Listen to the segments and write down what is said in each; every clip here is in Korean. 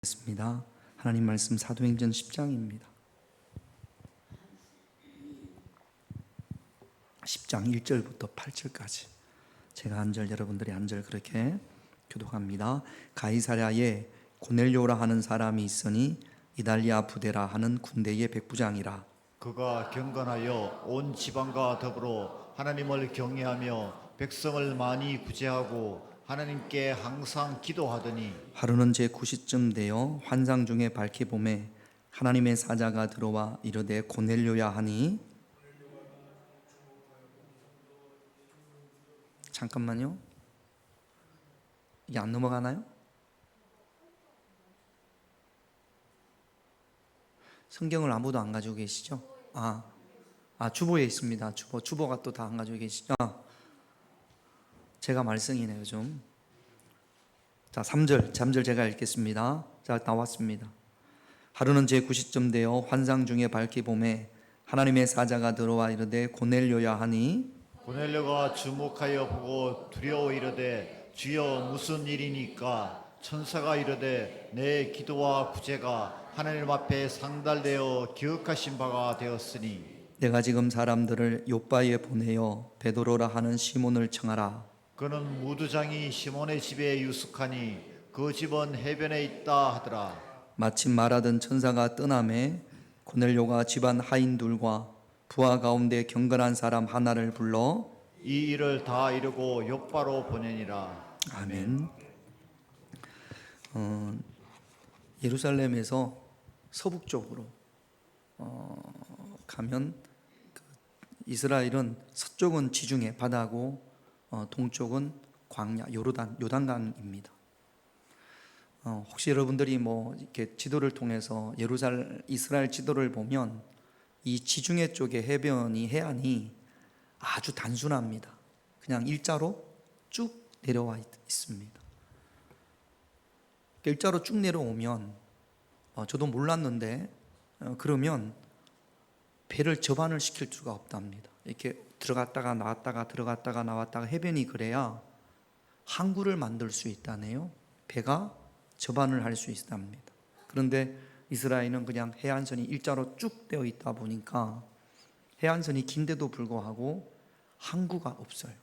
습니다. 하나님 말씀 사도행전 10장입니다. 10장 1절부터 8절까지 제가 한 절 여러분들이 한 절 그렇게 교독합니다. 가이사랴에 고넬료라 하는 사람이 있으니 이달리아 부대라 하는 군대의 백부장이라. 그가 경건하여 온 지방과 더불어 하나님을 경외하며 백성을 많이 구제하고 하나님께 항상 기도하더니 하루는 제 9시쯤 되어 환상 중에 밝히 봄에 하나님의 사자가 들어와 이르되 고넬료야 하니. 잠깐만요. 이게 안 넘어가나요? 성경을 아무도 안 가지고 계시죠? 주보에 있습니다. 주보가 또 다 안 가지고 계시죠? 제가 말썽이네요, 좀. 자, 3절 제가 읽겠습니다. 자, 나왔습니다. 하루는 제 9시쯤 되어 환상 중에 밝히 봄에 하나님의 사자가 들어와 이르되 고넬료야 하니. 고넬료가 주목하여 보고 두려워 이르되 주여 무슨 일이니까? 천사가 이르되 내 기도와 구제가 하나님 앞에 상달되어 기억하신 바가 되었으니 내가 지금 사람들을 요바에 보내어 베드로라 하는 시몬을 청하라. 그는 무두장이 시몬의 집에 유숙하니 그 집은 해변에 있다 하더라. 마침 말하던 천사가 떠나매 고넬료가 집안 하인들과 부하 가운데 경건한 사람 하나를 불러 이 일을 다 이루고 욥바로 보내니라. 아멘. 예루살렘에서 서북쪽으로 가면 이스라엘은 서쪽은 지중해 바다고 동쪽은 광야 요단강입니다. 혹시 여러분들이 이렇게 지도를 통해서 이스라엘 지도를 보면 이 지중해 쪽의 해안이 아주 단순합니다. 그냥 일자로 쭉 내려와 있습니다. 일자로 쭉 내려오면 저도 몰랐는데 그러면 배를 접안을 시킬 수가 없답니다. 이렇게 들어갔다가 나왔다가 들어갔다가 나왔다가 해변이 그래야 항구를 만들 수 있다네요. 배가 접안을 할 수 있답니다. 그런데 이스라엘은 그냥 해안선이 일자로 쭉 되어 있다 보니까 해안선이 긴데도 불구하고 항구가 없어요.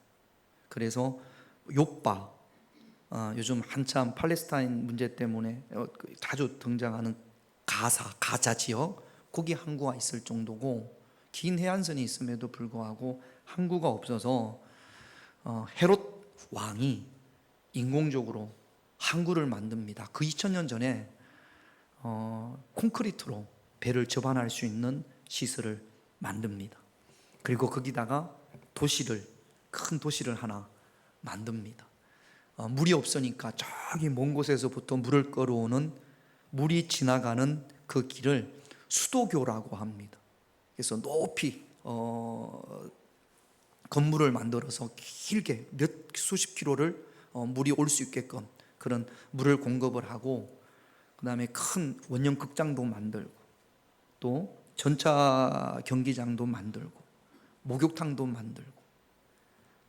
그래서 욥바, 요즘 한참 팔레스타인 문제 때문에 자주 등장하는 가자 지역, 거기 항구가 있을 정도고 긴 해안선이 있음에도 불구하고 항구가 없어서 헤롯 왕이 인공적으로 항구를 만듭니다. 그 2000년 전에 콘크리트로 배를 접안할 수 있는 시설을 만듭니다. 그리고 거기다가 큰 도시를 하나 만듭니다. 물이 없으니까 저기 먼 곳에서부터 물을 끌어오는 물이 지나가는 그 길을 수도교라고 합니다. 그래서 높이 건물을 만들어서 길게 수십 킬로를 물이 올 수 있게끔 그런 물을 공급을 하고, 그 다음에 큰 원형 극장도 만들고 또 전차 경기장도 만들고 목욕탕도 만들고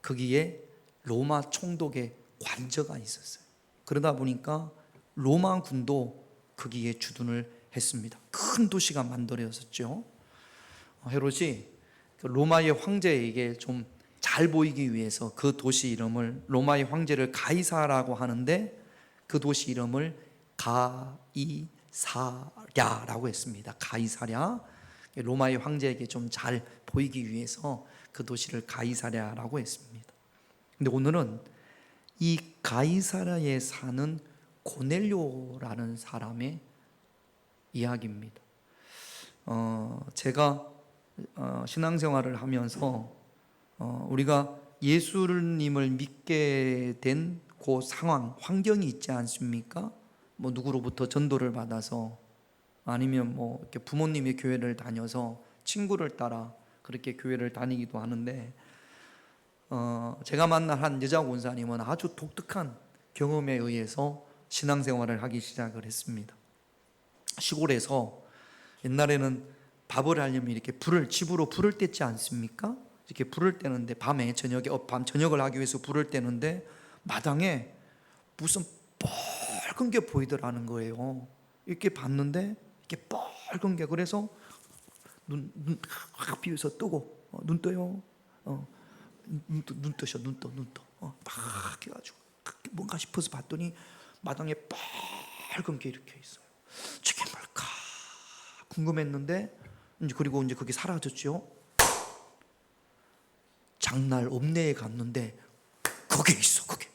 거기에 로마 총독의 관저가 있었어요. 그러다 보니까 로마 군도 거기에 주둔을 했습니다. 큰 도시가 만들어졌죠. 헤롯이 로마의 황제에게 좀 잘 보이기 위해서 그 도시 이름을, 로마의 황제를 가이사라고 하는데 그 도시 이름을 가이사랴라고 했습니다. 가이사랴. 로마의 황제에게 좀 잘 보이기 위해서 그 도시를 가이사랴라고 했습니다. 근데 오늘은 이 가이사랴에 사는 고넬료라는 사람의 이야기입니다. 제가 신앙생활을 하면서 우리가 예수님을 믿게 된 그 상황, 환경이 있지 않습니까? 누구로부터 전도를 받아서 아니면 이렇게 부모님의 교회를 다녀서 친구를 따라 그렇게 교회를 다니기도 하는데, 제가 만난 한 여자 권사님은 아주 독특한 경험에 의해서 신앙생활을 하기 시작을 했습니다. 시골에서 옛날에는 밥을 하려면 이렇게 집으로 불을 뗐지 않습니까? 이렇게 불을 떼는데 저녁을 하기 위해서 불을 떼는데 마당에 무슨 뻘건 게 보이더라는 거예요. 이렇게 봤는데 이렇게 빨간 게, 그래서 눈확 비벼서 뜨고 눈 떠요. 눈 뜨셔, 눈 떠. 막 해가지고 뭔가 싶어서 봤더니 마당에 빨간 게 이렇게 있어요. 저게 뭘까 궁금했는데 이제 그리고 이제 그게 사라졌죠. 장날 읍내에 갔는데 거기에 있어. 거기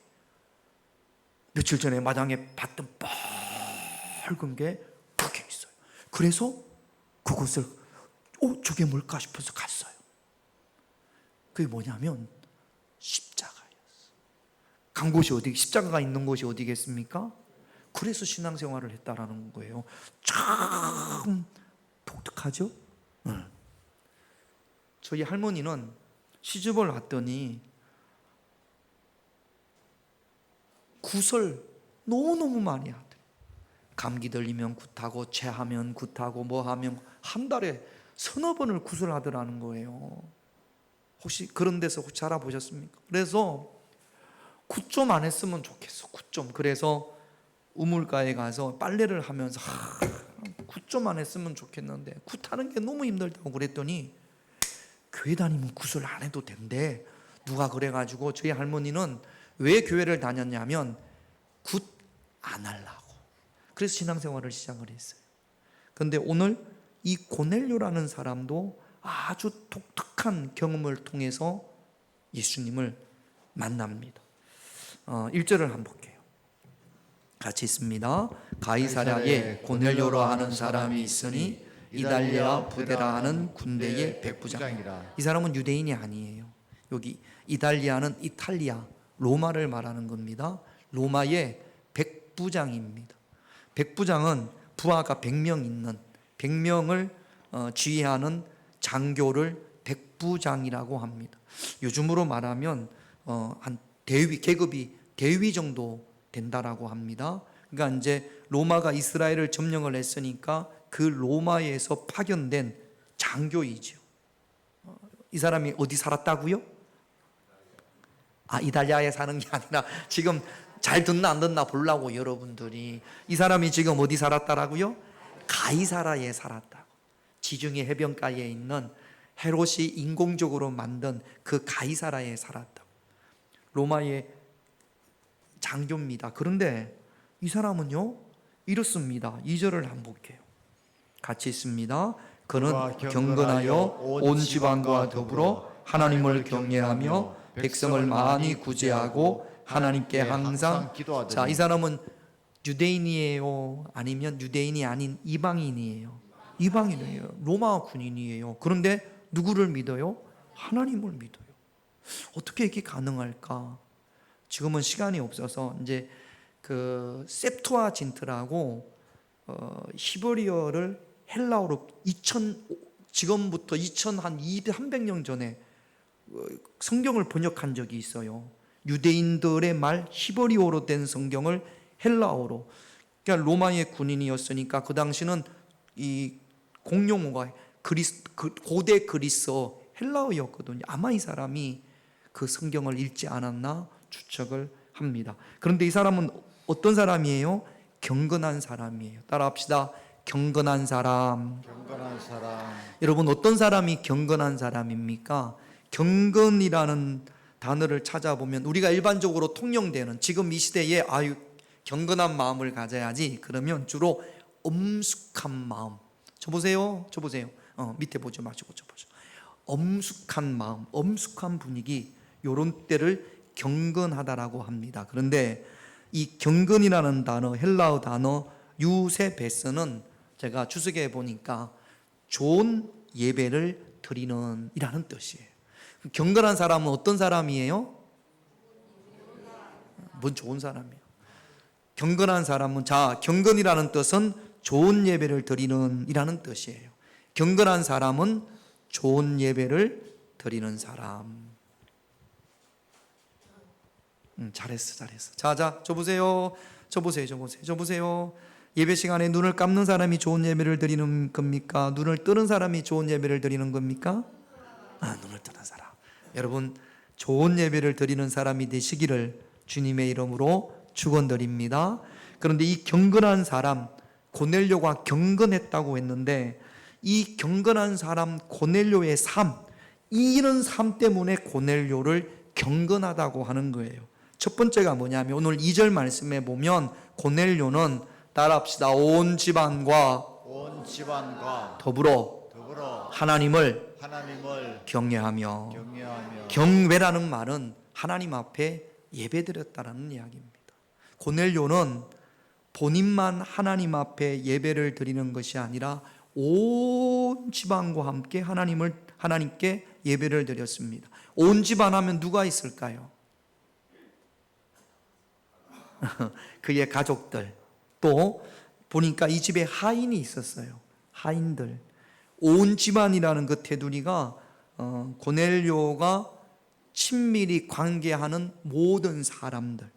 며칠 전에 마당에 봤던 빨간 게 거기에 있어요. 그래서 그곳을 저게 뭘까 싶어서 갔어요. 그게 뭐냐면 십자가였어. 간 곳이 어디, 십자가가 있는 곳이 어디겠습니까? 그래서 신앙생활을 했다라는 거예요. 참 독특하죠? 저희 할머니는 시집을 왔더니 굿을 너무너무 많이 하더래요. 감기 들리면 굿하고, 체하면 굿하고, 뭐 하면 한 달에 서너 번을 굿을 하더라는 거예요. 혹시 그런 데서 혹시 알아보셨습니까? 그래서 굿 좀 안 했으면 좋겠어. 굿 좀. 그래서 우물가에 가서 빨래를 하면서 굿 좀 안 했으면 좋겠는데 굿 하는 게 너무 힘들다고 그랬더니 교회 다니면 굿을 안 해도 된대. 누가 그래가지고 저희 할머니는 왜 교회를 다녔냐면 굿 안 하려고. 그래서 신앙생활을 시작을 했어요. 그런데 오늘 이 고넬료라는 사람도 아주 독특한 경험을 통해서 예수님을 만납니다. 1절을 한번 볼게요. 같이 있습니다. 가이사랴에 고넬료로 하는 사람이 있으니 이달리아 부데라 하는 군대의 백부장이라. 이 사람은 유대인이 아니에요. 여기 이달리아는 이탈리아, 로마를 말하는 겁니다. 로마의 백부장입니다. 백부장은 부하가 100명 있는, 100명을 지휘하는 장교를 백부장이라고 합니다. 요즘으로 말하면 한 대위, 계급이 대위 정도 된다라고 합니다. 그러니까 이제 로마가 이스라엘을 점령을 했으니까 그 로마에서 파견된 장교이죠. 이 사람이 어디 살았다고요? 이탈리아에 사는 게 아니라 지금 잘 듣나 안 듣나 보려고 여러분들이, 이 사람이 지금 어디 살았다라고요? 가이사라에 살았다고. 지중해 해변가에 있는 헤롯이 인공적으로 만든 그 가이사라에 살았다고. 로마의 장교입니다. 그런데 이 사람은요 이렇습니다. 2절을 한번 볼게요. 같이 있습니다. 그는 경건하여 온 지방과 더불어 하나님을 경외하며 백성을 많이 구제하고 하나님께 항상 기도하더니. 자, 이 사람은 유대인이에요? 아니면 유대인이 아닌 이방인이에요? 이방인이에요. 로마 군인이에요. 그런데 누구를 믿어요? 하나님을 믿어요. 어떻게 이게 가능할까? 지금은 시간이 없어서 이제 그 셉투아진트라고 히브리어를 헬라어로 지금부터 300년 전에 성경을 번역한 적이 있어요. 유대인들의 말 히브리어로 된 성경을 헬라어로. 그러니까 로마의 군인이었으니까 그 당시는 이 공용어가 고대 그리스어 헬라어였거든요. 아마 이 사람이 그 성경을 읽지 않았나 추측을 합니다. 그런데 이 사람은 어떤 사람이에요? 경건한 사람이에요. 따라합시다. 경건한 사람. 경건한 사람. 여러분, 어떤 사람이 경건한 사람입니까? 경건이라는 단어를 찾아보면 우리가 일반적으로 통용되는, 지금 이 시대에 경건한 마음을 가져야지 그러면 주로 엄숙한 마음. 저 보세요. 밑에 보지 마시고 저 보죠. 엄숙한 마음, 엄숙한 분위기, 요런 때를 경건하다라고 합니다. 그런데 이 경건이라는 단어, 헬라어 단어 유세베스는 제가 주석에 보니까 좋은 예배를 드리는 이라는 뜻이에요. 경건한 사람은 어떤 사람이에요? 뭔 좋은 사람이에요? 경건한 사람은, 경건이라는 뜻은 좋은 예배를 드리는 이라는 뜻이에요. 경건한 사람은 좋은 예배를 드리는 사람. 잘했어. 자, 저 보세요. 예배 시간에 눈을 감는 사람이 좋은 예배를 드리는 겁니까? 눈을 뜨는 사람이 좋은 예배를 드리는 겁니까? 눈을 뜨는 사람. 여러분, 좋은 예배를 드리는 사람이 되시기를 주님의 이름으로 축원드립니다. 그런데 이 경건한 사람, 고넬료가 경건했다고 했는데 이 경건한 사람 고넬료의 삶, 이런 삶 때문에 고넬료를 경건하다고 하는 거예요. 첫 번째가 뭐냐면 오늘 2절 말씀에 보면 고넬료는 따라합시다. 온 집안과 더불어 하나님을 경외하며. 경외라는 말은 하나님 앞에 예배드렸다라는 이야기입니다. 고넬료는 본인만 하나님 앞에 예배를 드리는 것이 아니라 온 집안과 함께 하나님께 예배를 드렸습니다. 온 집안 하면 누가 있을까요? 그의 가족들, 또 보니까 이 집에 하인이 있었어요. 하인들. 온 집안이라는 그 테두리가 고넬료가 친밀히 관계하는 모든 사람들.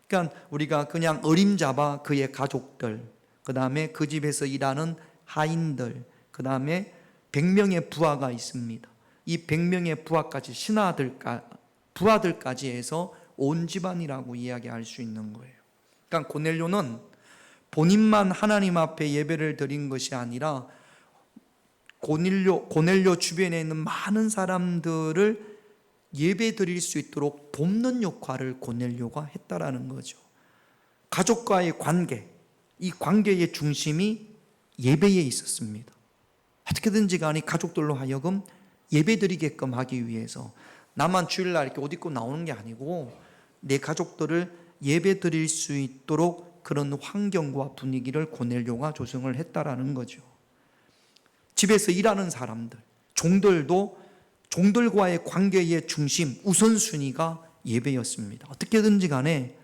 그러니까 우리가 그냥 어림잡아 그의 가족들, 그 다음에 그 집에서 일하는 하인들, 그 다음에 100명의 부하가 있습니다. 이 100명의 부하까지, 부하들까지 해서 온 집안이라고 이야기할 수 있는 거예요. 그러니까 고넬료는 본인만 하나님 앞에 예배를 드린 것이 아니라 고넬료 주변에 있는 많은 사람들을 예배 드릴 수 있도록 돕는 역할을 고넬료가 했다라는 거죠. 가족과의 관계, 이 관계의 중심이 예배에 있었습니다. 어떻게든지 간에 가족들로 하여금 예배 드리게끔 하기 위해서 나만 주일날 이렇게 옷 입고 나오는 게 아니고 내 가족들을 예배 드릴 수 있도록 그런 환경과 분위기를 고넬료가 조성을 했다라는 거죠. 집에서 일하는 사람들, 종들과의 관계의 중심, 우선순위가 예배였습니다. 어떻게든지 간에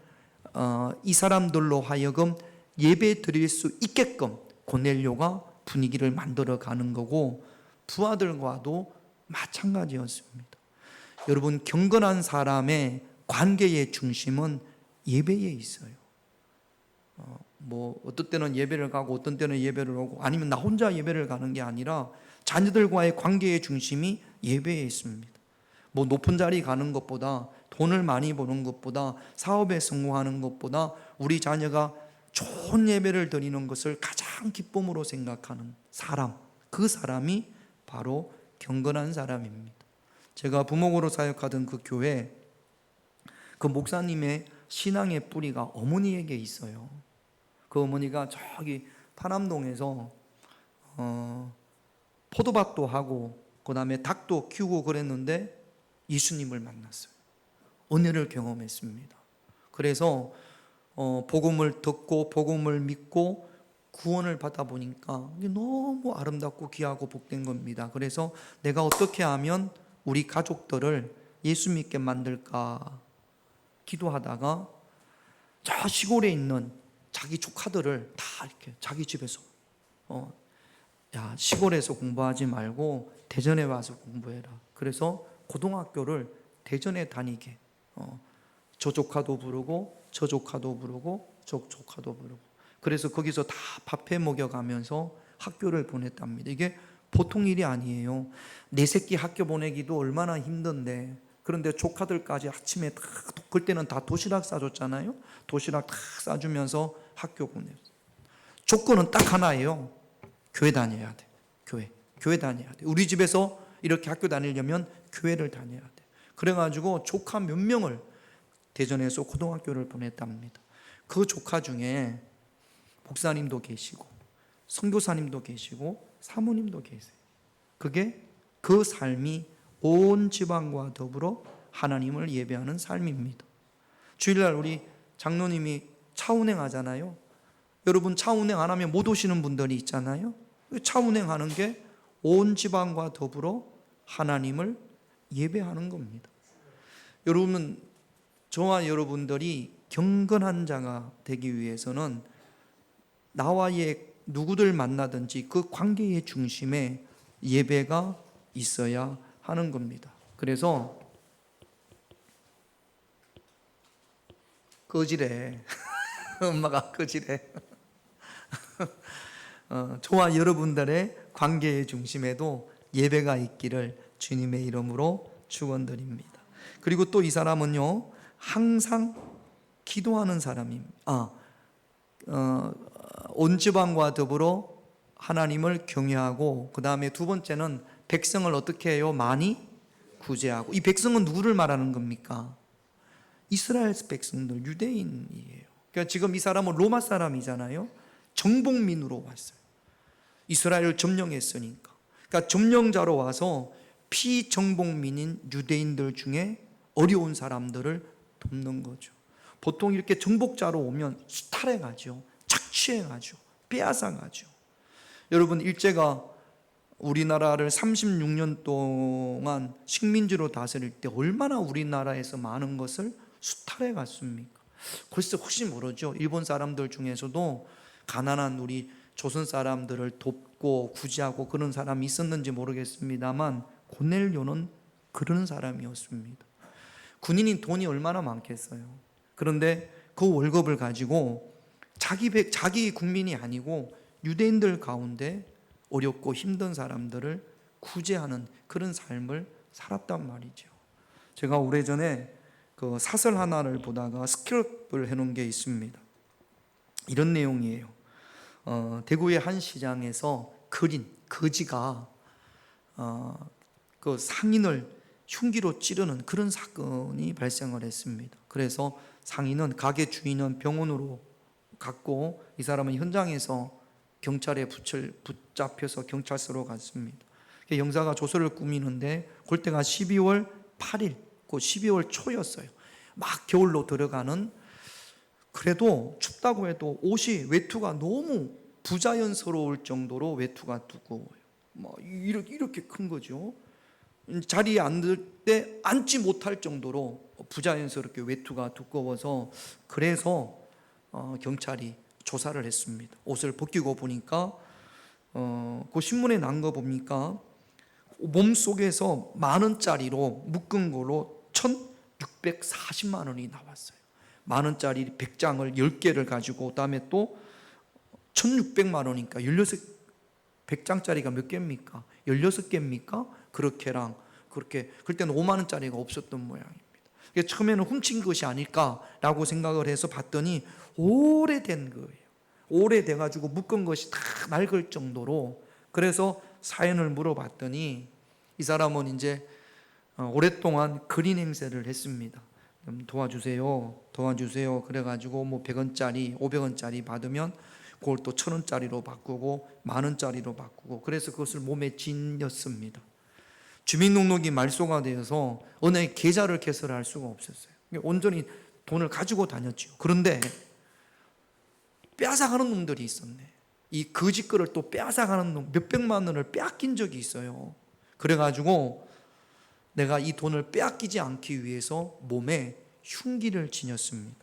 이 사람들로 하여금 예배 드릴 수 있게끔 고넬료가 분위기를 만들어가는 거고, 부하들과도 마찬가지였습니다. 여러분, 경건한 사람의 관계의 중심은 예배에 있어요. 어떤 때는 예배를 가고 어떤 때는 예배를 오고, 아니면 나 혼자 예배를 가는 게 아니라 자녀들과의 관계의 중심이 예배에 있습니다. 높은 자리 가는 것보다, 돈을 많이 버는 것보다, 사업에 성공하는 것보다 우리 자녀가 좋은 예배를 드리는 것을 가장 기쁨으로 생각하는 사람, 그 사람이 바로 경건한 사람입니다. 제가 부목으로 사역하던 그 교회, 그 목사님의 신앙의 뿌리가 어머니에게 있어요. 그 어머니가 저기 파남동에서 포도밭도 하고 그 다음에 닭도 키우고 그랬는데 예수님을 만났어요. 은혜를 경험했습니다. 그래서 복음을 듣고 복음을 믿고 구원을 받아 보니까 이게 너무 아름답고 귀하고 복된 겁니다. 그래서 내가 어떻게 하면 우리 가족들을 예수 믿게 만들까 기도하다가 저 시골에 있는 자기 조카들을 다 이렇게 자기 집에서 야, 시골에서 공부하지 말고 대전에 와서 공부해라. 그래서 고등학교를 대전에 다니게, 저 조카도 부르고 저 조카도 부르고 저 조카도 부르고, 그래서 거기서 다 밥해 먹여가면서 학교를 보냈답니다. 이게 보통 일이 아니에요. 내 새끼 학교 보내기도 얼마나 힘든데, 그런데 조카들까지 아침에 다, 그때는 다 도시락 싸줬잖아요. 도시락 다 싸주면서 학교 보냈어요. 조건은 딱 하나예요. 교회 다녀야 돼. 교회 다녀야 돼. 우리 집에서 이렇게 학교 다니려면 교회를 다녀야 돼. 그래가지고 조카 몇 명을 대전에서 고등학교를 보냈답니다. 그 조카 중에 목사님도 계시고 선교사님도 계시고 사모님도 계세요. 그게 그 삶이 온 지방과 더불어 하나님을 예배하는 삶입니다. 주일날 우리 장로님이 차운행 하잖아요. 여러분, 차운행 안 하면 못 오시는 분들이 있잖아요. 차운행 하는 게 온 지방과 더불어 하나님을 예배하는 겁니다. 여러분, 저와 여러분들이 경건한 자가 되기 위해서는 나와의 누구들 만나든지 그 관계의 중심에 예배가 있어야 하는 겁니다. 그래서 거지래 엄마가 거지래 저와 여러분들의 관계의 중심에도 예배가 있기를 주님의 이름으로 축원드립니다. 그리고 또 이 사람은요, 항상 기도하는 사람입니다. 온 지방과 더불어 하나님을 경외하고, 그 다음에 두 번째는 백성을 어떻게 해요? 많이 구제하고. 이 백성은 누구를 말하는 겁니까? 이스라엘 백성들, 유대인이에요. 그러니까 지금 이 사람은 로마 사람이잖아요. 정복민으로 왔어요. 이스라엘을 점령했으니까. 그러니까 점령자로 와서 피정복민인 유대인들 중에 어려운 사람들을 돕는 거죠. 보통 이렇게 정복자로 오면 수탈해 가죠. 착취해 가죠. 빼앗아 가죠. 여러분, 일제가 우리나라를 36년 동안 식민지로 다스릴 때 얼마나 우리나라에서 많은 것을 수탈해 갔습니까? 글쎄 혹시 모르죠. 일본 사람들 중에서도 가난한 우리 조선 사람들을 돕고 구제하고 그런 사람이 있었는지 모르겠습니다만, 고넬료는 그런 사람이었습니다. 군인인 돈이 얼마나 많겠어요. 그런데 그 월급을 가지고 자기 국민이 아니고 유대인들 가운데 어렵고 힘든 사람들을 구제하는 그런 삶을 살았단 말이죠. 제가 오래전에 그 사설 하나를 보다가 스크랩을 해놓은 게 있습니다. 이런 내용이에요. 대구의 한 시장에서 거지가 그 상인을 흉기로 찌르는 그런 사건이 발생을 했습니다. 그래서 상인은, 가게 주인은 병원으로 갔고, 이 사람은 현장에서 경찰에 붙잡혀서 경찰서로 갔습니다. 영사가 조서를 꾸미는데 그때가 12월 8일, 그 12월 초였어요. 막 겨울로 들어가는, 그래도 춥다고 해도 옷이 외투가 너무 부자연스러울 정도로 외투가 두꺼워요. 뭐 이렇게 큰 거죠. 자리에 앉을 때 앉지 못할 정도로 부자연스럽게 외투가 두꺼워서, 그래서 경찰이 조사를 했습니다. 옷을 벗기고 보니까 그 신문에 난 거 보니까 몸속에서 10,000원짜리로 묶은 거로 1,640만 원이 나왔어요. 10,000원짜리 100장을 10개를 가지고, 그다음에 또 1,600만 원이니까 100장짜리가 몇 개입니까? 16개입니까? 그렇게랑 그렇게, 그때는 5만 원짜리가 없었던 모양입니다. 처음에는 훔친 것이 아닐까라고 생각을 해서 봤더니 오래된 거예요. 오래돼 가지고 묶은 것이 다 낡을 정도로. 그래서 사연을 물어봤더니 이 사람은 이제 오랫동안 그린 행세를 했습니다. 도와주세요. 그래가지고 뭐 100원짜리, 500원짜리 받으면 그걸 또 1,000원짜리로 바꾸고 10,000원짜리로 바꾸고, 그래서 그것을 몸에 지녔습니다. 주민등록이 말소가 되어서 은행에 계좌를 개설할 수가 없었어요. 온전히 돈을 가지고 다녔죠. 그런데 빼앗아가는 놈들이 있었네. 이 거지 거를 또 빼앗아가는 놈, 몇백만 원을 빼앗긴 적이 있어요. 그래가지고 내가 이 돈을 빼앗기지 않기 위해서 몸에 흉기를 지녔습니다.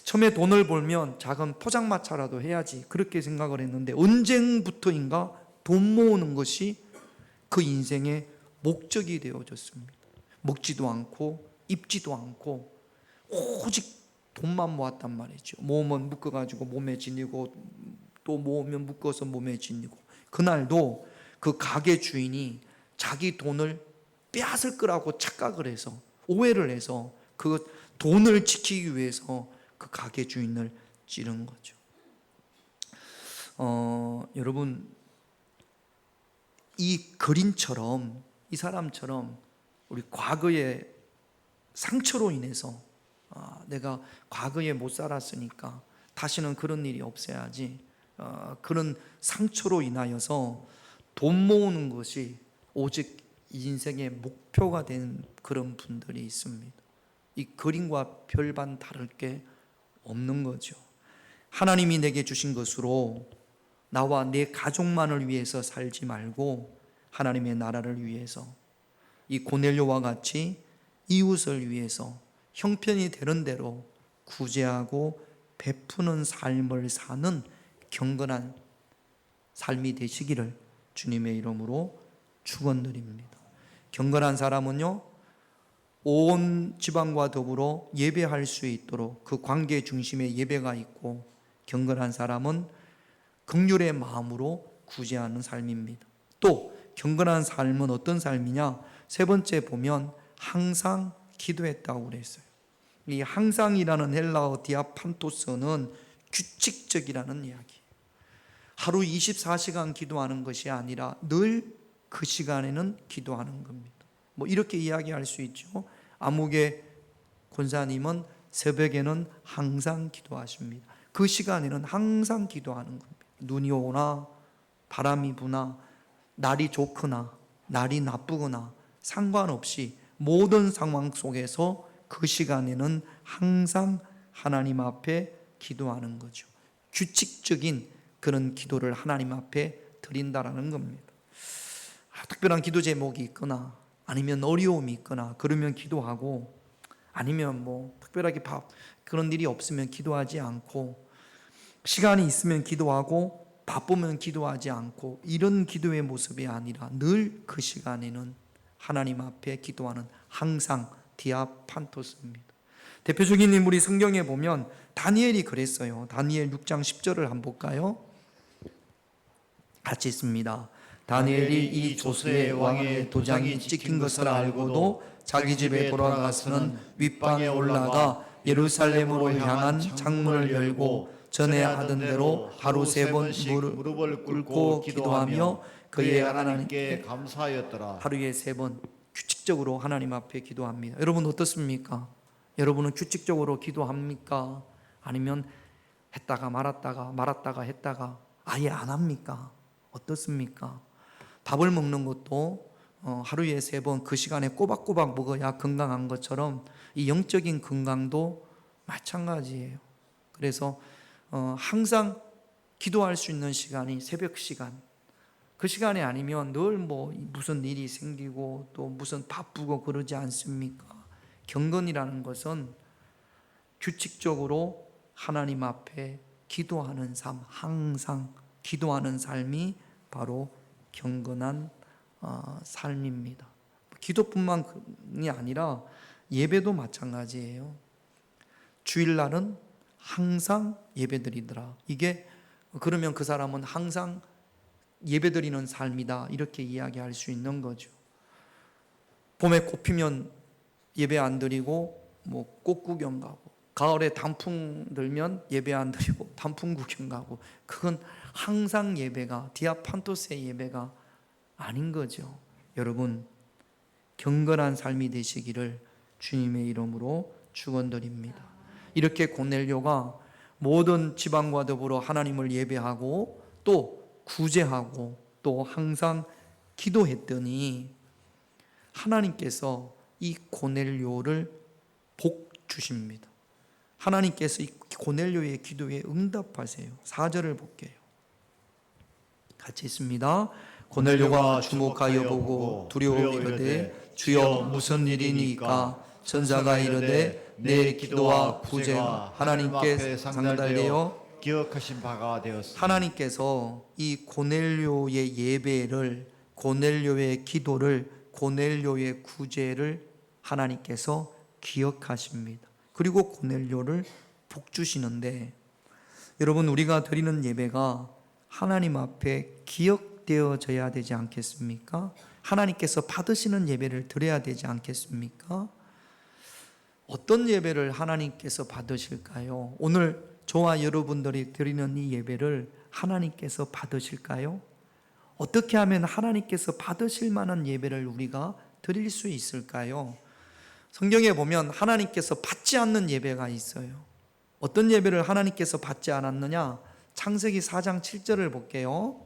처음에 돈을 벌면 작은 포장마차라도 해야지, 그렇게 생각을 했는데, 언제부터인가 돈 모으는 것이 그 인생의 목적이 되어졌습니다. 먹지도 않고 입지도 않고 오직 돈만 모았단 말이죠. 모으면 묶어가지고 몸에 지니고, 또 모으면 묶어서 몸에 지니고. 그날도 그 가게 주인이 자기 돈을 빼앗을 거라고 착각을 해서, 오해를 해서 그 돈을 지키기 위해서 그 가게 주인을 찌른 거죠. 여러분, 이 거린처럼, 이 사람처럼 우리 과거의 상처로 인해서 내가 과거에 못 살았으니까 다시는 그런 일이 없어야지, 그런 상처로 인하여서 돈 모으는 것이 오직 인생의 목표가 된 그런 분들이 있습니다. 이 그림과 별반 다를 게 없는 거죠. 하나님이 내게 주신 것으로 나와 내 가족만을 위해서 살지 말고 하나님의 나라를 위해서, 이 고넬료와 같이 이웃을 위해서 형편이 되는 대로 구제하고 베푸는 삶을 사는 경건한 삶이 되시기를 주님의 이름으로 축원드립니다. 경건한 사람은요, 온 지방과 더불어 예배할 수 있도록 그 관계 중심에 예배가 있고, 경건한 사람은 긍휼의 마음으로 구제하는 삶입니다. 또 경건한 삶은 어떤 삶이냐? 세 번째 보면 항상 기도했다고 그랬어요. 이 항상이라는 헬라어 디아판토스는 규칙적이라는 이야기예요. 하루 24시간 기도하는 것이 아니라 늘 그 시간에는 기도하는 겁니다. 뭐 이렇게 이야기할 수 있죠. 아무개 권사님은 새벽에는 항상 기도하십니다. 그 시간에는 항상 기도하는 겁니다. 눈이 오나 바람이 부나 날이 좋거나 날이 나쁘거나 상관없이 모든 상황 속에서 그 시간에는 항상 하나님 앞에 기도하는 거죠. 규칙적인 그런 기도를 하나님 앞에 드린다라는 겁니다. 특별한 기도 제목이 있거나 아니면 어려움이 있거나 그러면 기도하고, 아니면 뭐 특별하게 그런 일이 없으면 기도하지 않고, 시간이 있으면 기도하고 바쁘면 기도하지 않고, 이런 기도의 모습이 아니라 늘 그 시간에는 하나님 앞에 기도하는, 항상 디아판토스입니다. 대표적인 인물이 성경에 보면 다니엘이 그랬어요. 다니엘 6장 10절을 한번 볼까요? 같이 있습니다. 다니엘이 이 조스의 왕의 도장이 찍힌 것을 알고도 자기 집에 돌아가서는 윗방에 올라가 예루살렘으로 향한 창문을 열고 전에 하던 대로 하루 3번 무릎을 꿇고 기도하며 그의 하나님께 감사하였더라. 하루에 3번 규칙적으로 하나님 앞에 기도합니다. 여러분 어떻습니까? 여러분은 규칙적으로 기도합니까? 아니면 했다가 말았다가 했다가 아예 안 합니까? 어떻습니까? 밥을 먹는 것도 하루에 3번 그 시간에 꼬박꼬박 먹어야 건강한 것처럼 이 영적인 건강도 마찬가지예요. 그래서 항상 기도할 수 있는 시간이 새벽 시간, 그 시간이 아니면 늘 뭐 무슨 일이 생기고 또 무슨 바쁘고 그러지 않습니까? 경건이라는 것은 규칙적으로 하나님 앞에 기도하는 삶, 항상 기도하는 삶이 바로 경건한 삶입니다. 기도뿐만이 아니라 예배도 마찬가지예요. 주일날은 항상 예배드리더라. 이게 그러면 그 사람은 항상 예배드리는 삶이다, 이렇게 이야기할 수 있는 거죠. 봄에 꽃 피면 예배 안 드리고 뭐 꽃 구경 가고, 가을에 단풍 들면 예배 안 드리고 단풍 구경 가고, 그건 항상 예배가 디아판토스의 예배가 아닌 거죠. 여러분 경건한 삶이 되시기를 주님의 이름으로 축원드립니다. 이렇게 고넬료가 모든 지방과 더불어 하나님을 예배하고 또 구제하고 또 항상 기도했더니 하나님께서 이 고넬료를 복 주십니다. 하나님께서 이 고넬료의 기도에 응답하세요. 4절을 볼게요. 같이 있습니다. 고넬료가 주목하여 보고 두려워 이르되 주여 무슨 일이니까? 천사가 이르되 내 기도와 구제가 하나님께 상달되어 기억하신 바가 되었습니다. 하나님께서 이 고넬료의 예배를, 고넬료의 기도를, 고넬료의 구제를 하나님께서 기억하십니다. 그리고 고넬료를 복 주시는데, 여러분 우리가 드리는 예배가 하나님 앞에 기억되어져야 되지 않겠습니까? 하나님께서 받으시는 예배를 드려야 되지 않겠습니까? 어떤 예배를 하나님께서 받으실까요? 오늘 저와 여러분들이 드리는 이 예배를 하나님께서 받으실까요? 어떻게 하면 하나님께서 받으실 만한 예배를 우리가 드릴 수 있을까요? 성경에 보면 하나님께서 받지 않는 예배가 있어요. 어떤 예배를 하나님께서 받지 않았느냐? 창세기 4장 7절을 볼게요.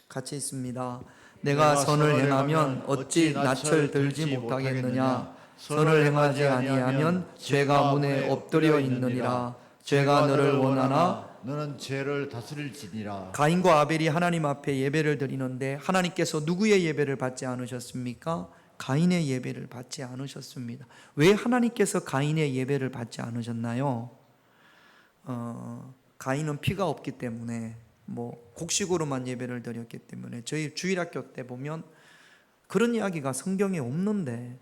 같이 있습니다. 내가 선을 행하면 어찌 낯을 들지 못하겠느냐? 선을 행하지 아니하면 죄가 문에 엎드려 있느니라. 죄가 너를 원하나 너는 죄를 다스릴지니라. 가인과 아벨이 하나님 앞에 예배를 드리는데 하나님께서 누구의 예배를 받지 않으셨습니까? 가인의 예배를 받지 않으셨습니다. 왜 하나님께서 가인의 예배를 받지 않으셨나요? 가인은 피가 없기 때문에, 뭐 곡식으로만 예배를 드렸기 때문에. 저희 주일학교 때 보면 그런 이야기가 성경에 없는데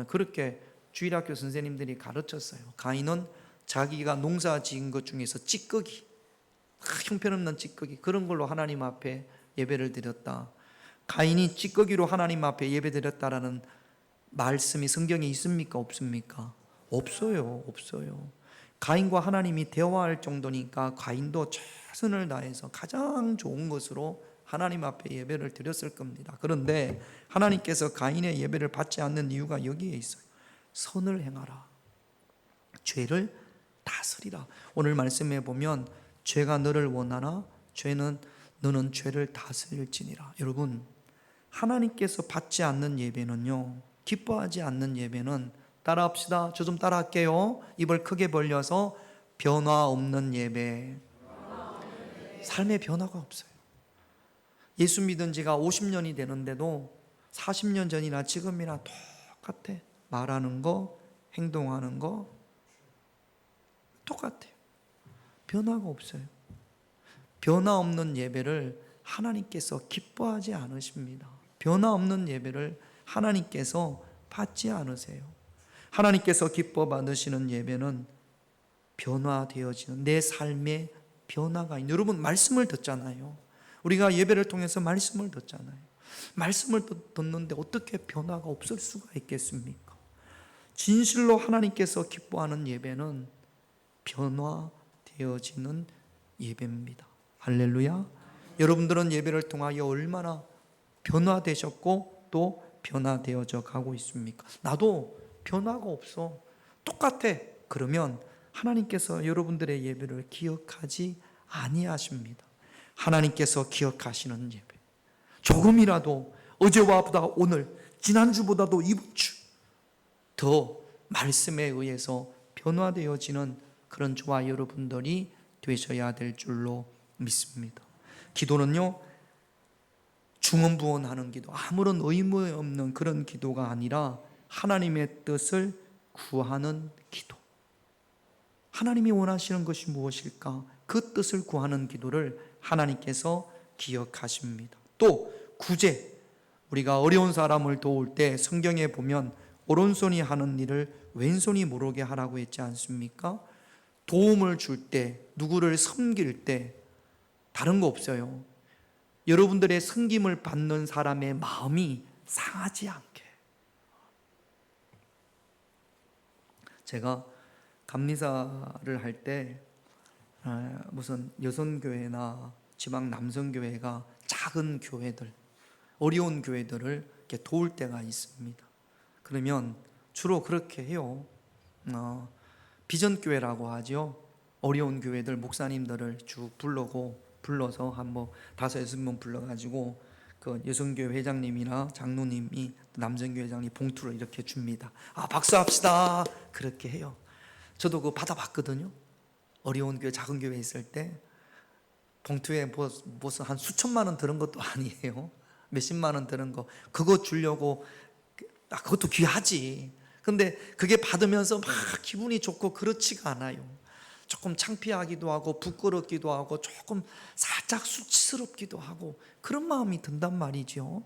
그렇게 주일학교 선생님들이 가르쳤어요. 가인은 자기가 농사 지은 것 중에서 찌꺼기, 형편없는 찌꺼기, 그런 걸로 하나님 앞에 예배를 드렸다. 가인이 찌꺼기로 하나님 앞에 예배 드렸다라는 말씀이 성경에 있습니까? 없습니까? 없어요. 가인과 하나님이 대화할 정도니까 가인도 최선을 다해서 가장 좋은 것으로 하나님 앞에 예배를 드렸을 겁니다. 그런데 하나님께서 가인의 예배를 받지 않는 이유가 여기에 있어요. 선을 행하라, 죄를 다스리라. 오늘 말씀에 보면 죄가 너를 원하나 죄는 너는 죄를 다스릴지니라. 여러분, 하나님께서 받지 않는 예배는요, 기뻐하지 않는 예배는, 따라합시다. 저 좀 따라할게요. 입을 크게 벌려서, 변화 없는 예배. 삶의 변화가 없어요. 예수 믿은 지가 50년이 되는데도 40년 전이나 지금이나 똑같아. 말하는 거, 행동하는 거 똑같아요. 변화가 없어요. 변화 없는 예배를 하나님께서 기뻐하지 않으십니다. 변화 없는 예배를 하나님께서 받지 않으세요. 하나님께서 기뻐 받으시는 예배는 변화되어지는 내 삶의 변화가 있는, 여러분 말씀을 듣잖아요. 우리가 예배를 통해서 말씀을 듣잖아요. 말씀을 듣는데 어떻게 변화가 없을 수가 있겠습니까? 진실로 하나님께서 기뻐하는 예배는 변화되어지는 예배입니다. 할렐루야. 여러분들은 예배를 통하여 얼마나 변화되셨고 또 변화되어져 가고 있습니까? 나도 변화가 없어, 똑같아. 그러면 하나님께서 여러분들의 예배를 기억하지 아니하십니다. 하나님께서 기억하시는 예배, 조금이라도 어제와보다 오늘, 지난주보다도 이번 주 더 말씀에 의해서 변화되어지는 그런 저와 여러분들이 되셔야 될 줄로 믿습니다. 기도는요, 중언부언하는 기도, 아무런 의무 없는 그런 기도가 아니라 하나님의 뜻을 구하는 기도. 하나님이 원하시는 것이 무엇일까? 그 뜻을 구하는 기도를 하나님께서 기억하십니다. 또 구제, 우리가 어려운 사람을 도울 때 성경에 보면 오른손이 하는 일을 왼손이 모르게 하라고 했지 않습니까? 도움을 줄 때, 누구를 섬길 때 다른 거 없어요. 여러분들의 섬김을 받는 사람의 마음이 상하지 않게. 제가 감리사를 할 때 무슨 여성교회나 지방 남성교회가 작은 교회들, 어려운 교회들을 이렇게 도울 때가 있습니다. 그러면 주로 그렇게 해요. 비전교회라고 하죠. 어려운 교회들 목사님들을 쭉 불러서 한번 5-6명 불러가지고 그 여성교회 회장님이나 장로님이 남성교회 회장님 봉투를 이렇게 줍니다. 박수합시다. 그렇게 해요. 저도 그거 받아봤거든요. 어려운 교회, 작은 교회 있을 때 봉투에 무슨 한 수천만 원 들은 것도 아니에요. 몇십만 원 들은 거, 그거 주려고, 그것도 귀하지. 근데 그게 받으면서 막 기분이 좋고 그렇지가 않아요. 조금 창피하기도 하고 부끄럽기도 하고 조금 살짝 수치스럽기도 하고 그런 마음이 든단 말이죠.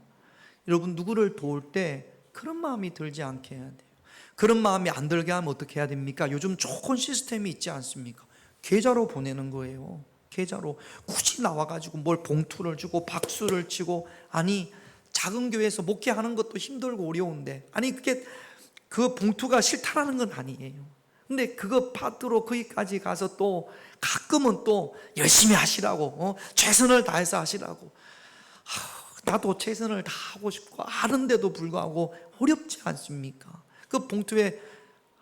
여러분, 누구를 도울 때 그런 마음이 들지 않게 해야 돼요. 그런 마음이 안 들게 하면 어떻게 해야 됩니까? 요즘 좋은 시스템이 있지 않습니까? 계좌로 보내는 거예요. 계좌로. 굳이 나와가지고 뭘 봉투를 주고 박수를 치고, 아니 작은 교회에서 목회하는 것도 힘들고 어려운데, 아니 그게 그 봉투가 싫다라는 건 아니에요. 근데 그거 받으러 거기까지 가서 또 가끔은 또 열심히 하시라고, 최선을 다해서 하시라고. 나도 최선을 다하고 싶고 하는데도 불구하고 어렵지 않습니까? 그 봉투에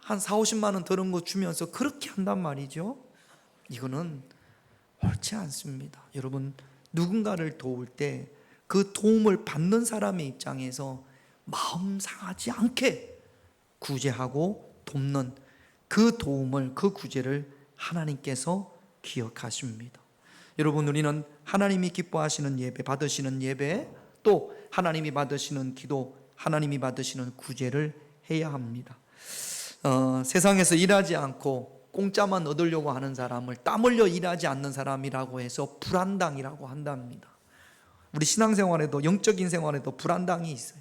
한 40-50만 원 들은 거 주면서 그렇게 한단 말이죠. 이거는 옳지 않습니다. 여러분, 누군가를 도울 때 그 도움을 받는 사람의 입장에서 마음 상하지 않게 구제하고 돕는 그 도움을, 그 구제를 하나님께서 기억하십니다. 여러분, 우리는 하나님이 기뻐하시는 예배, 받으시는 예배, 또 하나님이 받으시는 기도, 하나님이 받으시는 구제를 해야 합니다. 세상에서 일하지 않고 공짜만 얻으려고 하는 사람을 땀 흘려 일하지 않는 사람이라고 해서 불안당이라고 한답니다. 우리 신앙생활에도, 영적인 생활에도 불안당이 있어요.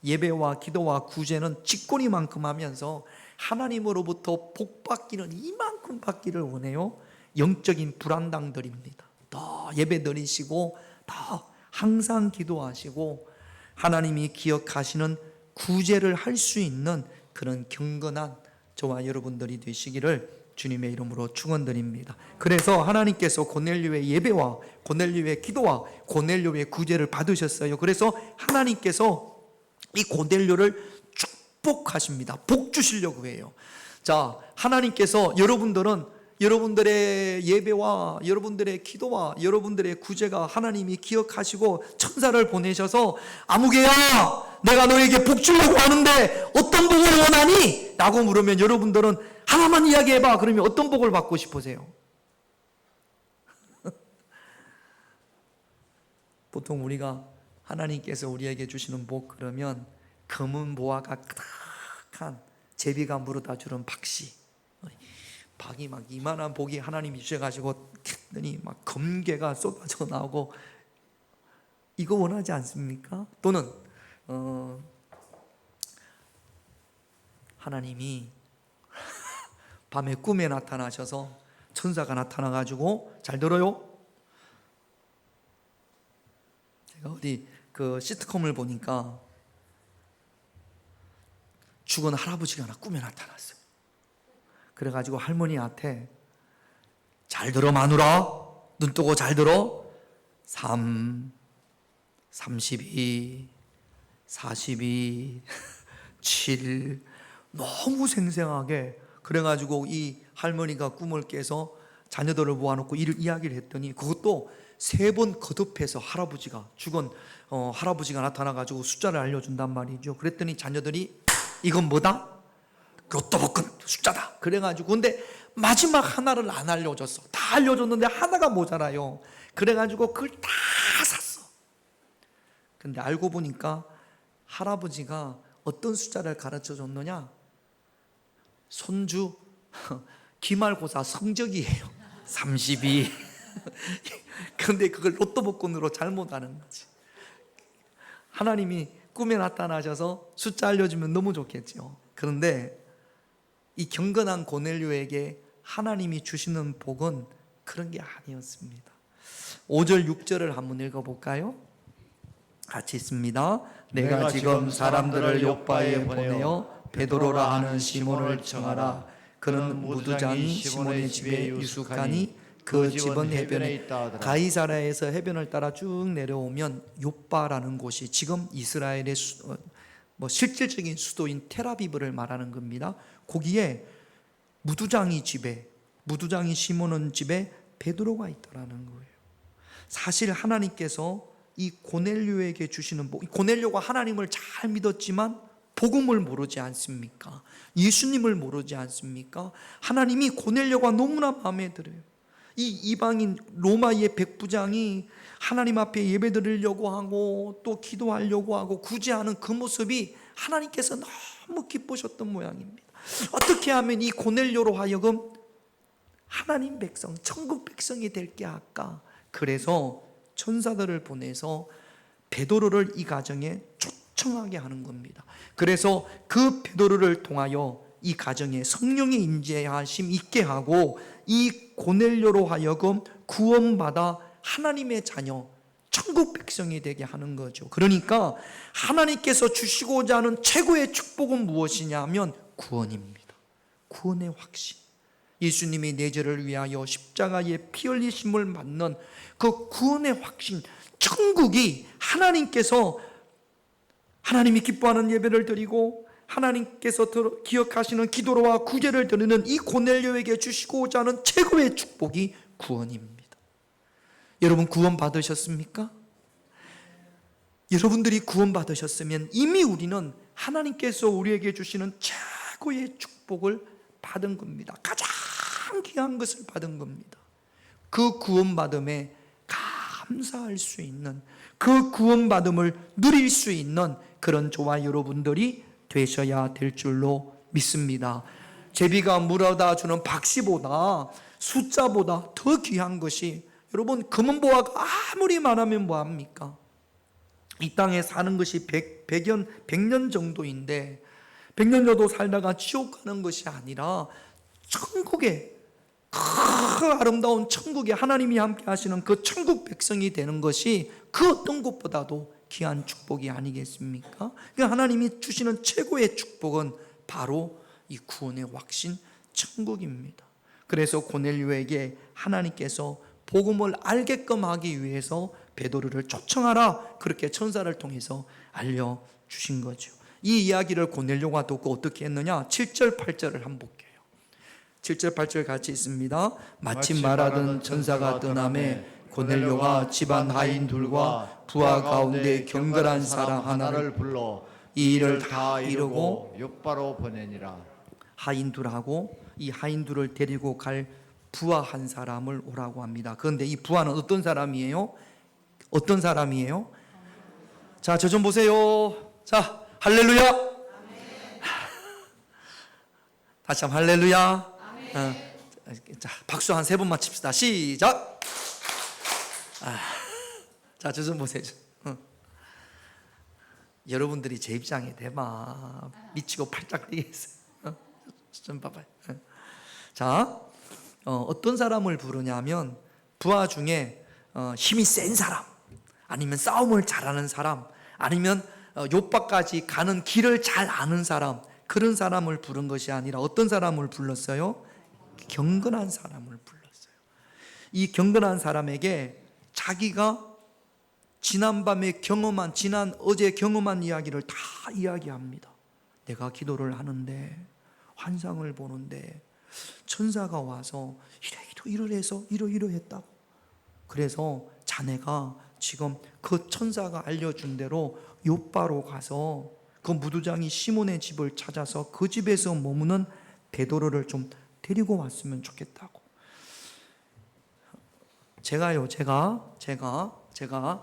예배와 기도와 구제는 쥐꼬리만큼 하면서 하나님으로부터 복 받기는 이만큼 받기를 원해요. 영적인 불안당들입니다. 더 예배 드리시고, 더 항상 기도하시고, 하나님이 기억하시는 구제를 할 수 있는 그런 경건한 저와 여러분들이 되시기를 주님의 이름으로 축원드립니다. 그래서 하나님께서 고넬료의 예배와 고넬료의 기도와 고넬료의 구제를 받으셨어요. 그래서 하나님께서 이 고넬료를 축복하십니다. 복 주시려고 해요. 자, 하나님께서 여러분들의 예배와 여러분들의 기도와 여러분들의 구제가 하나님이 기억하시고 천사를 보내셔서 아무개야, 내가 너에게 복 주려고 하는데 어떤 복을 원하니? 라고 물으면 여러분들은 하나만 이야기해봐. 그러면 어떤 복을 받고 싶으세요? 보통 우리가 하나님께서 우리에게 주시는 복 그러면 검은 보화가 가득한 제비가 물어다 주는 박씨, 박이 막 이만한 복이 하나님이 주셔가지고 했더니 막 검게가 쏟아져 나오고, 이거 원하지 않습니까? 또는 하나님이 밤에 꿈에 나타나셔서 천사가 나타나가지고, 잘 들어요? 제가 어디 그 시트콤을 보니까 죽은 할아버지가 하나 꿈에 나타났어요. 그래가지고 할머니한테 잘 들어 마누라, 눈 뜨고 잘 들어. 3, 32, 42, 7, 너무 생생하게. 그래가지고 이 할머니가 꿈을 깨서 자녀들을 모아놓고 이야기를 했더니 그것도 3번 거듭해서 할아버지가 죽은 할아버지가 나타나가지고 숫자를 알려준단 말이죠. 그랬더니 자녀들이 이건 뭐다? 로또 복권 숫자다. 그래가지고 근데 마지막 하나를 안 알려줬어. 다 알려줬는데 하나가 모자라요. 그래가지고 그걸 다 샀어. 근데 알고 보니까 할아버지가 어떤 숫자를 가르쳐 줬느냐? 손주 기말고사 성적이에요. 32. 근데 그걸 로또 복권으로 잘못 아는 거지. 하나님이 꿈에 나타나셔서 숫자 알려주면 너무 좋겠죠. 그런데 이 경건한 고넬료에게 하나님이 주시는 복은 그런 게 아니었습니다. 5절 6절을 한번 읽어볼까요? 같이 있습니다. 내가 지금 사람들을 요빠에 보내어 베드로라 하는 시몬을 청하라. 그는 무두장인 시몬의 집에 유숙하니 그 집은 해변에 있다. 가이사랴에서 해변을 따라 쭉 내려오면 요빠라는 곳이 지금 이스라엘의 실질적인 수도인 텔아비브를 말하는 겁니다. 거기에 무두장이 시몬은 집에 베드로가 있더라는 거예요. 사실 하나님께서 이 고넬료에게 주시는 복, 고넬료가 하나님을 잘 믿었지만 복음을 모르지 않습니까? 예수님을 모르지 않습니까? 하나님이 고넬료가 너무나 마음에 들어요. 이 이방인 로마의 백부장이 하나님 앞에 예배드리려고 하고 또 기도하려고 하고 구제하는 그 모습이 하나님께서 너무 기쁘셨던 모양입니다. 어떻게 하면 이 고넬료로 하여금 하나님 백성, 천국 백성이 될게 할까? 그래서 천사들을 보내서 베드로를 이 가정에 초청하게 하는 겁니다. 그래서 그 베드로를 통하여 이 가정에 성령의 임재하심 있게 하고 이 고넬료로 하여금 구원받아 하나님의 자녀, 천국 백성이 되게 하는 거죠. 그러니까 하나님께서 주시고자 하는 최고의 축복은 무엇이냐 하면 구원입니다. 구원의 확신. 예수님이 내 죄를 위하여 십자가에 피 흘리심을 받는 그 구원의 확신, 천국이 하나님이 기뻐하는 예배를 드리고 하나님께서 기억하시는 기도와 구제를 드리는 이 고넬료에게 주시고자 하는 최고의 축복이 구원입니다. 여러분 구원 받으셨습니까? 여러분들이 구원 받으셨으면 이미 우리는 하나님께서 우리에게 주시는 최고의 축복을 받은 겁니다. 가장 귀한 것을 받은 겁니다. 그 구원받음에 감사할 수 있는, 그 구원받음을 누릴 수 있는 그런 저와 여러분들이 되셔야 될 줄로 믿습니다. 제비가 물어다 주는 박씨보다, 숫자보다 더 귀한 것이, 여러분 검은 보화가 아무리 많으면 뭐합니까? 이 땅에 사는 것이 100년 정도인데 100년 정도 살다가 지옥 가는 것이 아니라 천국에, 그 아름다운 천국에 하나님이 함께 하시는 그 천국 백성이 되는 것이 그 어떤 것보다도 귀한 축복이 아니겠습니까? 그러니까 하나님이 주시는 최고의 축복은 바로 이 구원의 확신, 천국입니다. 그래서 고넬료에게 하나님께서 복음을 알게끔 하기 위해서 베드로를 초청하라, 그렇게 천사를 통해서 알려주신 거죠. 이 이야기를 고넬료가 듣고 어떻게 했느냐, 7절 8절을 한번 볼게요. 7절 8절 같이 있습니다. 마침 말하던 천사가 떠나매 고넬료가 집안 하인들과 부하 가운데 경건한 사람 하나를 불러 이 일을 다 이루고 요바로 보내니라. 하인들하고 이 하인들을 데리고 갈 부하 한 사람을 오라고 합니다. 그런데 이 부하는 어떤 사람이에요? 어떤 사람이에요? 자, 저 좀 보세요. 자, 할렐루야. 다시 한번 할렐루야. 자, 박수 한 3번만 칩시다. 시작. 자, 저 좀 보세요. 여러분들이 제 입장에 대마 미치고 팔짝 뛰겠어요. 좀 봐봐요. 자, 어떤 사람을 부르냐면 부하 중에 힘이 센 사람, 아니면 싸움을 잘하는 사람, 아니면 요바까지 가는 길을 잘 아는 사람, 그런 사람을 부른 것이 아니라 어떤 사람을 불렀어요? 경건한 사람을 불렀어요. 이 경건한 사람에게 자기가 지난밤에 경험한, 어제 경험한 이야기를 다 이야기합니다. 내가 기도를 하는데, 환상을 보는데 천사가 와서 이러해서 이러했다고. 그래서 자네가 지금 그 천사가 알려준 대로 요바로 가서 그 무두장이 시몬의 집을 찾아서 그 집에서 머무는 베드로를 좀 데리고 왔으면 좋겠다고. 제가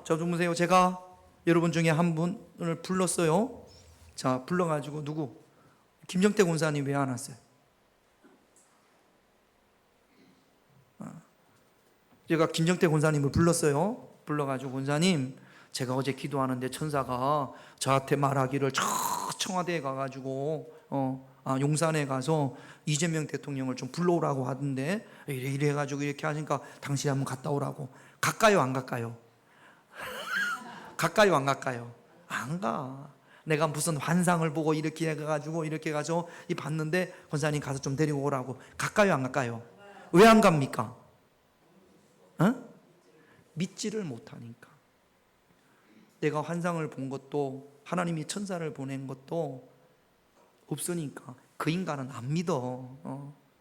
저 좀 보세요. 제가 여러분 중에 한 분을 불렀어요. 자, 불러가지고 누구? 김정태 권사님 왜 안 왔어요? 제가 김정태 권사님을 불렀어요. 불러가지고, 권사님, 제가 어제 기도하는데 천사가 저한테 말하기를 저 청와대에 가가지고 용산에 가서 이재명 대통령을 좀 불러오라고 하던데, 이래 해가지고 이렇게 하니까 당신이 한번 갔다 오라고. 갈까요, 안 갈까요? 갈까요, 안 갈까요? 안 가. 내가 무슨 환상을 보고 이렇게 해가지고 이렇게 가서 봤는데 권사님 가서 좀 데리고 오라고. 갈까요, 안 갈까요? 왜 안 갑니까? 믿지를 못하니까. 내가 환상을 본 것도, 하나님이 천사를 보낸 것도 없으니까 그 인간은 안 믿어.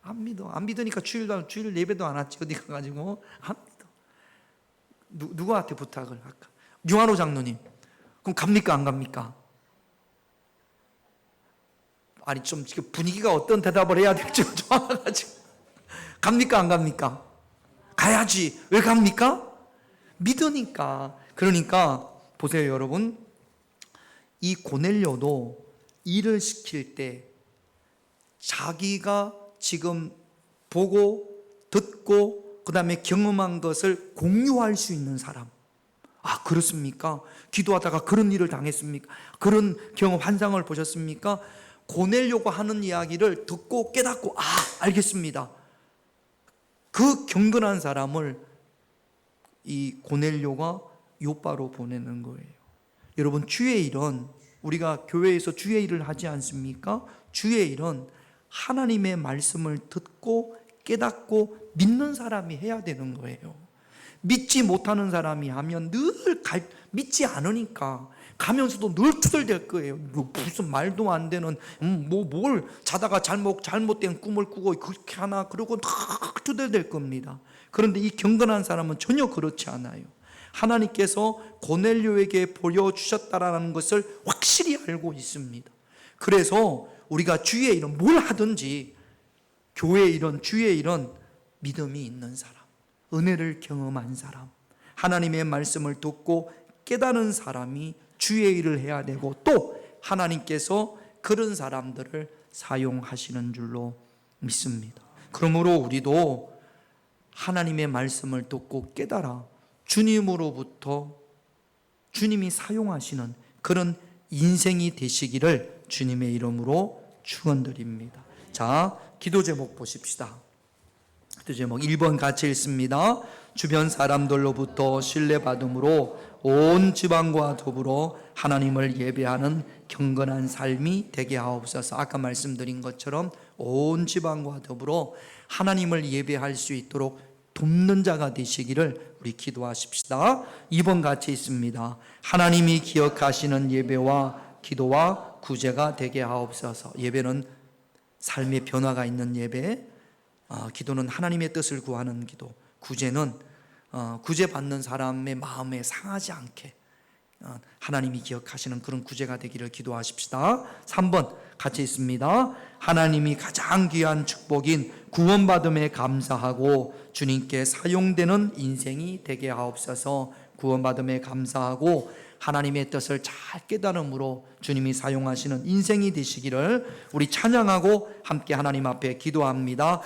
안 믿으니까 주일 예배도 안 왔지. 어디 가가지고 안 믿어. 누구한테 부탁을 할까? 유한호 장로님, 그럼 갑니까, 안 갑니까? 아니, 좀 지금 분위기가 어떤 대답을 해야 될지 좀 알아가지고. 갑니까, 안 갑니까? 가야지. 왜 갑니까? 믿으니까. 그러니까 보세요, 여러분. 이 고넬료도 일을 시킬 때 자기가 지금 보고 듣고 그 다음에 경험한 것을 공유할 수 있는 사람. 아, 그렇습니까? 기도하다가 그런 일을 당했습니까? 그런 경험, 환상을 보셨습니까? 고넬료가 하는 이야기를 듣고 깨닫고, 알겠습니다. 그 경건한 사람을 이 고넬료가 요바로 보내는 거예요. 여러분, 주의 일은, 우리가 교회에서 주의 일을 하지 않습니까? 주의 일은 하나님의 말씀을 듣고 깨닫고 믿는 사람이 해야 되는 거예요. 믿지 못하는 사람이 하면 믿지 않으니까 가면서도 늘 투덜댈 거예요. 무슨 말도 안 되는, 뭘 자다가 잘못된 꿈을 꾸고 그렇게 하나, 그러고 다 투덜댈 겁니다. 그런데 이 경건한 사람은 전혀 그렇지 않아요. 하나님께서 고넬료에게 보여주셨다라는 것을 확실히 알고 있습니다. 그래서 우리가 주의 일은 뭘 하든지, 교회 일은, 주의 일은 믿음이 있는 사람, 은혜를 경험한 사람, 하나님의 말씀을 듣고 깨닫는 사람이 주의 일을 해야 되고, 또 하나님께서 그런 사람들을 사용하시는 줄로 믿습니다. 그러므로 우리도 하나님의 말씀을 듣고 깨달아 주님으로부터 주님이 사용하시는 그런 인생이 되시기를 주님의 이름으로 축원드립니다. 자, 기도 제목 보십시다. 기도 제목 1번 같이 읽습니다. 주변 사람들로부터 신뢰받음으로 온 지방과 더불어 하나님을 예배하는 경건한 삶이 되게 하옵소서. 아까 말씀드린 것처럼 온 지방과 더불어 하나님을 예배할 수 있도록 돕는 자가 되시기를 우리 기도하십시다. 2번 같이 있습니다. 하나님이 기억하시는 예배와 기도와 구제가 되게 하옵소서. 예배는 삶의 변화가 있는 예배, 기도는 하나님의 뜻을 구하는 기도, 구제는 구제받는 사람의 마음에 상하지 않게 하나님이 기억하시는 그런 구제가 되기를 기도하십시다. 3번 같이 있습니다. 하나님이 가장 귀한 축복인 구원받음에 감사하고 주님께 사용되는 인생이 되게 하옵소서. 구원받음에 감사하고 하나님의 뜻을 잘 깨달음으로 주님이 사용하시는 인생이 되시기를 우리 찬양하고 함께 하나님 앞에 기도합니다.